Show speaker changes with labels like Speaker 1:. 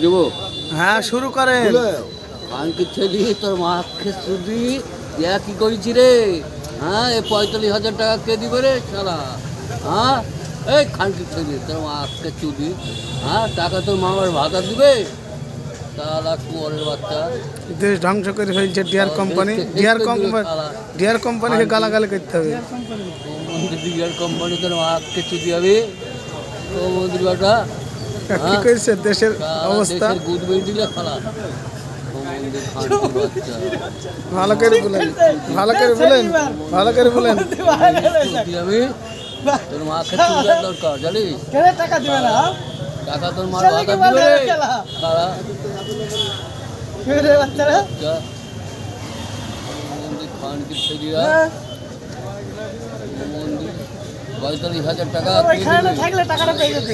Speaker 1: দেবো।
Speaker 2: হ্যাঁ শুরু করেন।
Speaker 1: কানকি ছেলি তোর মাকে চুদি ইয়া কি করেছি রে? হ্যাঁ এই 45,000 টাকা কে দিবে রে শালা? হ্যাঁ এই খানকি ছেলি তোর মাকে চুদি, হ্যাঁ টাকা তোর মামার ভাতা দিবে? তারা কুয়ারের বাচ্চা
Speaker 2: দেশ ধ্বংস করে ফেলছে ডিয়ার কোম্পানি। ডিয়ার কোম্পানিকে গালাগালি করতে হবে।
Speaker 1: ডিয়ার কোম্পানি তোর মাকে চুদি হবে তো মন্ত্রী বাটা।
Speaker 2: কি করেছে দেশের অবস্থা?
Speaker 1: গুড বেন্ডিলে খালা
Speaker 2: ভালো করে বলেন, ভালো করে বলেন, ভালো করে বলেন।
Speaker 1: তোর মাকে চুদার দরকার জানিস?
Speaker 3: টাকা দিবে না?
Speaker 1: টাকা তোর মার ভাতা দিবে রে খালা।
Speaker 3: বাচ্চারা
Speaker 1: খানকি ছেলিরা 45,000 টাকা
Speaker 3: থাকলে টাকাটা পেয়ে যেত।